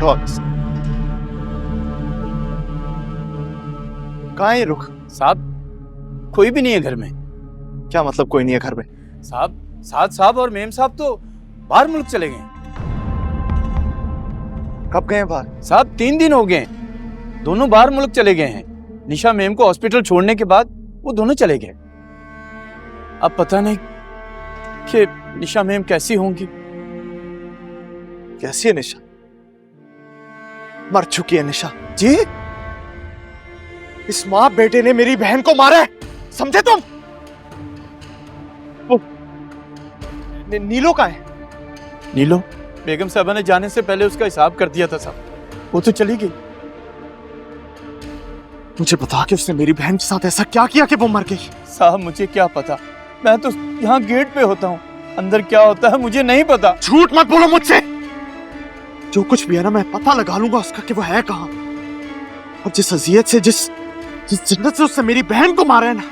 Office. कहाँ है ये रुख? साहब कोई भी नहीं है घर में। क्या मतलब कोई नहीं है घर में? साहब साद साहब और मेम साहब तो बाहर मुल्क चले गए। कब गए बाहर? साहब 3 दिन हो गए, दोनों बाहर मुल्क चले गए हैं। निशा मेम को हॉस्पिटल छोड़ने के बाद वो दोनों चले गए। अब पता नहीं कि निशा मेम कैसी होंगी। कैसी है निशा? मर चुकी है निशा। जी? इस माँ बेटे ने मेरी बहन को मारा है, समझे तुम? वो नीलो कहाँ है? नीलो बेगम साहबा ने जाने से पहले उसका हिसाब कर दिया था साहब, वो तो चली गई। मुझे बता कि उसने मेरी बहन के साथ ऐसा क्या किया कि वो मर गई? साहब मुझे क्या पता, मैं तो यहाँ गेट पे होता हूँ, अंदर क्या होता है मुझे नहीं पता। झूठ मत बोलो मुझसे। जो कुछ भी है ना, मैं पता लगा लूंगा उसका कि वो है कहाँ। और जिस अजियत से, जिस जिन्नत से उसने मेरी बहन को मारा है ना,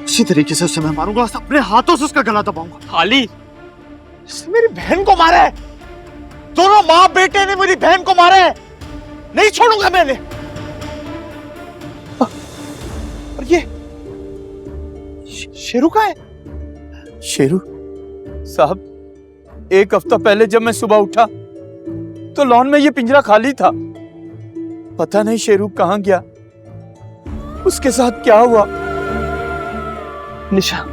उसी तरीके से उसे मैं मारूंगा। अपने हाथों से उसका गला दबाऊंगा। खाली इसने मेरी बहन को मारा है। दोनों माँ बेटे ने मेरी बहन को मारा है। नहीं छोड़ूंगा मैंने। और ये शेरू का है? शेरू साहब, 1 हफ्ता पहले जब मैं सुबह उठा तो लॉन में ये पिंजरा खाली था। पता नहीं शेरू कहाँ गया, उसके साथ क्या हुआ। निशा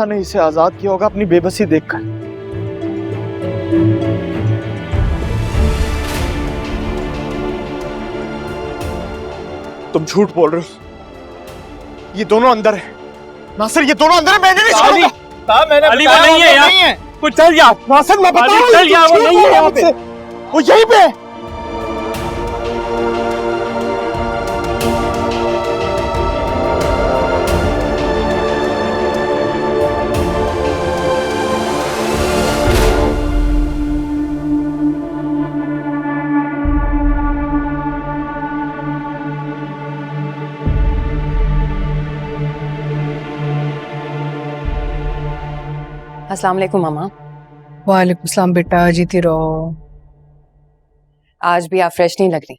ने इसे आजाद किया होगा अपनी बेबसी देखकर। तुम झूठ बोल रहे हो। ये दोनों अंदर है नासिर, ये दोनों अंदर है। मैंने नहीं छोड़ूंगा। साहब मैंने अली वो नहीं है यार, कुछ चल यार। नासिर मैं बता रहा हूं, चल यार, वो नहीं है यहाँ पे। वो यहीं पे है। अस्सलाम वालेकुम मामा। वालेकुम सलाम बेटा, जीती रहो। आज भी आप फ्रेश नहीं लग रही।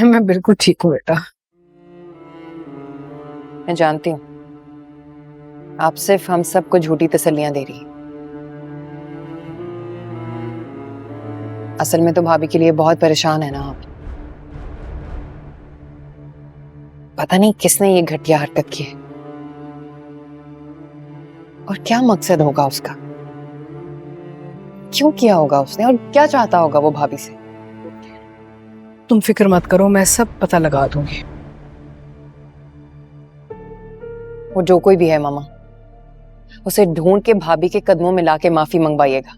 मैं बिल्कुल ठीक हूँ बेटा। मैं जानती हूँ आप सिर्फ हम सबको झूठी तसल्लियां दे रही हैं। असल में तो भाभी के लिए बहुत परेशान है ना आप। पता नहीं किसने ये घटिया हरकत की है और क्या मकसद होगा उसका, क्यों किया होगा उसने और क्या चाहता होगा वो भाभी से। तुम फिक्र मत करो, मैं सब पता लगा दूंगी। वो जो कोई भी है मामा, उसे ढूंढ के भाभी के कदमों में लाके माफी मंगवाइएगा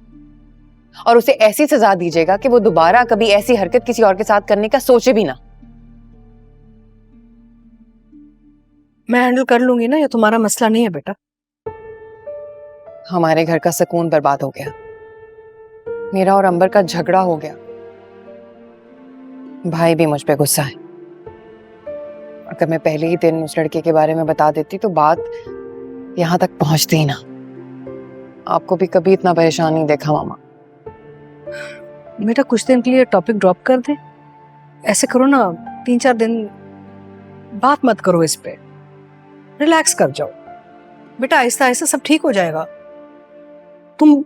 और उसे ऐसी सजा दीजिएगा कि वो दोबारा कभी ऐसी हरकत किसी और के साथ करने का सोचे भी ना। मैं हैंडल कर लूंगी ना, ये तुम्हारा मसला नहीं है बेटा। हमारे घर का सुकून बर्बाद हो गया, मेरा और अंबर का झगड़ा हो गया, भाई भी मुझ पे गुस्सा है। अगर मैं पहले ही दिन उस लड़के के बारे में बता देती तो बात यहां तक पहुंचती ही ना। आपको भी कभी इतना परेशान नहीं देखा मामा। बेटा कुछ दिन के लिए टॉपिक ड्रॉप कर दे। ऐसे करो ना, 3-4 दिन बात मत करो इस पे, रिलैक्स कर जाओ बेटा। आहिस्ता आहिस्ता सब ठीक हो जाएगा। तुम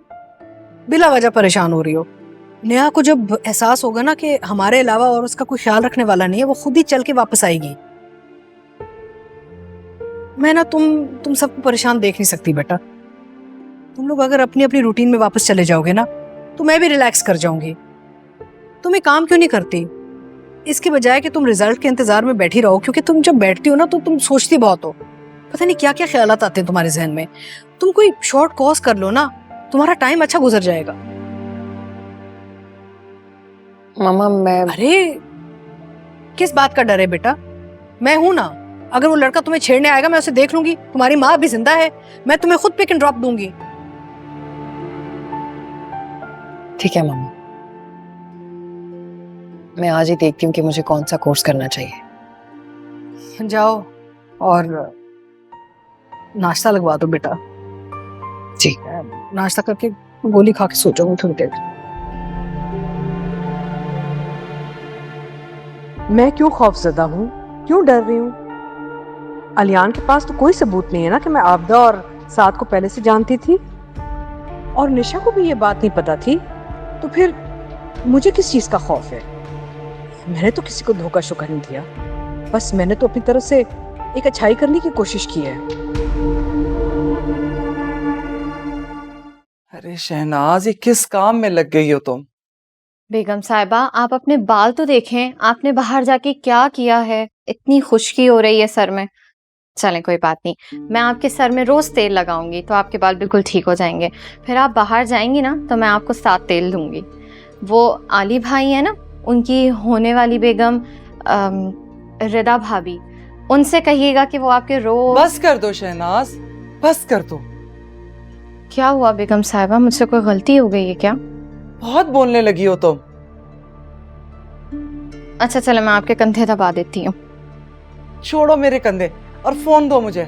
बिला वजह परेशान हो रही हो। नेहा को जब एहसास होगा ना कि हमारे अलावा और उसका कोई ख्याल रखने वाला नहीं है, वो खुद ही चल के वापस आएगी। मैं ना तुम सबको परेशान देख नहीं सकती बेटा। तुम लोग अगर अपनी अपनी रूटीन में वापस चले जाओगे ना तो मैं भी रिलैक्स कर जाऊंगी। तुम एक काम क्यों नहीं करती, इसके बजाय कि तुम रिजल्ट के इंतजार में बैठी रहो, क्योंकि तुम जब बैठती हो ना तो तुम सोचती बहुत हो, पता नहीं क्या क्या ख्यालात आते हैं तुम्हारे जहन में। तुम कोई शॉर्ट कोर्स कर लो ना, तुम्हारा टाइम अच्छा गुजर जाएगा। मामा मैं अरे किस बात का डर है बेटा, मैं हूं ना। अगर वो लड़का तुम्हें छेड़ने आएगा मैं उसे देख लूंगी। तुम्हारी माँ भी जिंदा है, मैं तुम्हें खुद पिक एंड ड्रॉप दूंगी। ठीक है मामा, मैं आज ही देखती हूँ कि मुझे कौन सा कोर्स करना चाहिए। जाओ और नाश्ता लगवा दो बेटा। जी। नाश्ता करके गोली खा के सो जाऊंगी थोड़ी देर। मैं क्यों खौफजदा हूँ, क्यों डर रही हूँ? अलियान के पास तो कोई सबूत नहीं है ना कि मैं आबदा और साद को पहले से जानती थी, और निशा को भी ये बात नहीं पता थी, तो फिर मुझे किस चीज का खौफ है? मैंने तो किसी को धोखा शुक्र नहीं दिया, बस मैंने तो अपनी तरफ से एक अच्छाई करने की कोशिश की है। अरे शहनाज, ये किस काम में लग गई हो तुम? बेगम साहिबा, आप अपने बाल तो देखें, आपने बाहर जाके क्या किया है। इतनी खुश्की हो रही है सर में। चलें कोई बात नहीं, मैं आपके सर में रोज तेल लगाऊंगी तो आपके बाल बिल्कुल ठीक हो जाएंगे। फिर आप बाहर जाएंगी ना तो मैं आपको 7 तेल दूंगी। वो आली भाई है ना, उनकी होने वाली बेगम रिदा भाभी, उनसे कहिएगा कि वो आपके रोज। बस कर दो शहनाज, बस कर दो। क्या हुआ बेगम साहिबा, मुझसे कोई गलती हो गई है क्या? बहुत बोलने लगी हो तुम। अच्छा चलो, मैं आपके कंधे दबा देती हूँ। छोड़ो मेरे कंधे और फोन दो मुझे।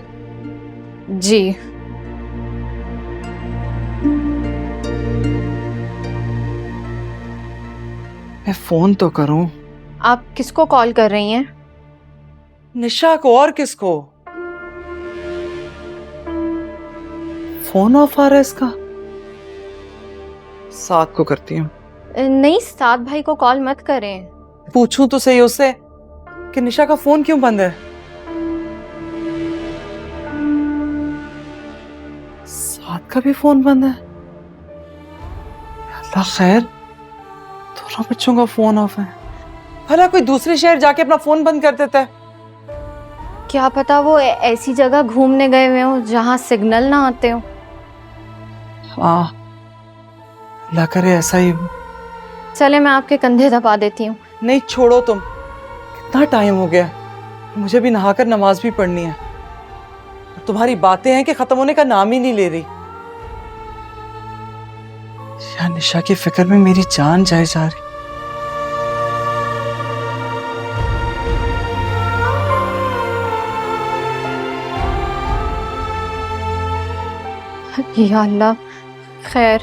जी। मैं फोन तो करूं। आप किसको कॉल कर रही हैं? निशा को, और किसको? फोन ऑफ आ रहा है इसका। साथ को करती हूँ। नहीं, साद भाई को कॉल मत करें। पूछूं तो सही उससे कि निशा का फोन क्यों बंद है। साथ का भी फोन बंद है। अल्लाह खैर, दोनों बच्चों का फोन ऑफ है। भला कोई दूसरे शहर जाके अपना फोन बंद कर देता है। क्या पता वो ऐसी जगह घूमने गए हुए हो जहां सिग्नल ना आते हो। हाँ, अल्लाह करे ऐसा ही हो। चले, मैं आपके कंधे दबा देती हूँ। नहीं छोड़ो तुम, कितना टाइम हो गया, मुझे भी नहाकर नमाज भी पढ़नी है। तुम्हारी बातें हैं कि खत्म होने का नाम ही नहीं ले रही। या निशा की फिक्र में मेरी जान जाए जा रही। या अल्लाह, खैर